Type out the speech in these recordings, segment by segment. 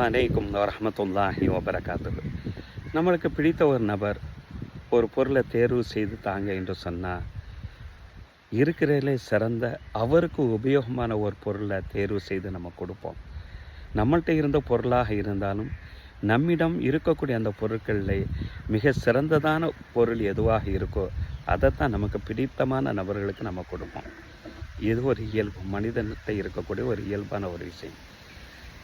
அலைக்கும் வரஹ்மத்துல்லாஹி வபரகாத்துஹு. நம்மளுக்கு பிடித்த ஒரு நபர் ஒரு பொருளை தேர்வு செய்து தாங்க என்று சொன்னால், இருக்கிறதிலே சிறந்த அவருக்கு உபயோகமான ஒரு பொருளை தேர்வு செய்து நம்ம கொடுப்போம். நம்மள்கிட்ட இருந்த பொருளாக இருந்தாலும் நம்மிடம் இருக்கக்கூடிய அந்த பொருட்களில் மிக சிறந்ததான பொருள் எதுவாக இருக்கோ அதைத்தான் நமக்கு பிடித்தமான நபர்களுக்கு நம்ம கொடுப்போம். இது ஒரு இயல்பு, மனிதன்கிட்ட இருக்கக்கூடிய ஒரு இயல்பான ஒரு விஷயம்.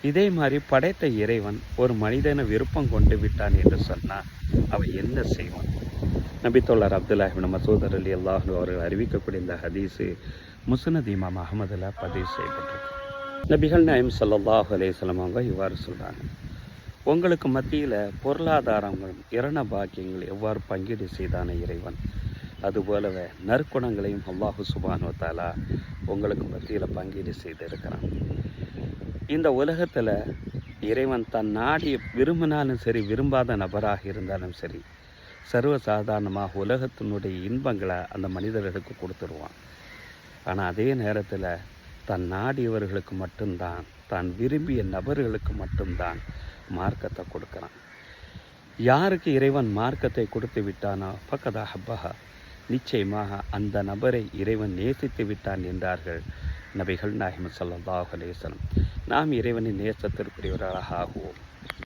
இதே மாதிரி படைத்த இறைவன் ஒரு மனிதனை விருப்பம் கொண்டு விட்டான் என்று சொன்னால் அவன் என்ன செய்வான்? நபித்தோழர் அப்துல்லாஹ் இப்னு மஸ்ஊத் ரலியல்லாஹு அன்ஹு அவர்கள் அறிவிக்கக்கூடிய இந்த ஹதீஸு முஸ்னத் இமாம் அஹ்மதுல பதிவு செய்யப்பட்டிருக்கு. நபிகள் நாயகம் ஸல்லல்லாஹு அலைஹி வஸல்லம் அவங்க இவ்வாறு சொல்கிறாங்க, உங்களுக்கு மத்தியில் பொருளாதாரங்களும் இரண பாக்கியங்கள் எவ்வாறு பங்கீடு செய்தான இறைவன், அதுபோலவே நற்குணங்களையும் அல்லாஹு சுப்ஹானஹு வ தஆலா உங்களுக்கு மத்தியில் பங்கீடு செய்திருக்கிறான். இந்த உலகத்தில் இறைவன் தன் நாடி விரும்பினாலும் சரி, விரும்பாத நபராக இருந்தாலும் சரி, சர்வசாதாரணமாக உலகத்தினுடைய இன்பங்களை அந்த மனிதர்களுக்கு கொடுத்துருவான். ஆனால் அதே நேரத்தில் தன் நாடியவர்களுக்கு மட்டும்தான், தான் விரும்பிய நபர்களுக்கு மட்டும்தான் மார்க்கத்தை கொடுக்குறான். யாருக்கு இறைவன் மார்க்கத்தை கொடுத்து விட்டானோ ஃபக்கத் அஹப்பஹா, நிச்சயமாக அந்த நபரை இறைவன் நேசித்து விட்டான் என்றார்கள் நபிகள் நாயகம் ஸல்லல்லாஹு அலைஹி வஸல்லம். நாம் இறைவனின் நேசத்திற்குரியவர்களாக ஆகுவோம்.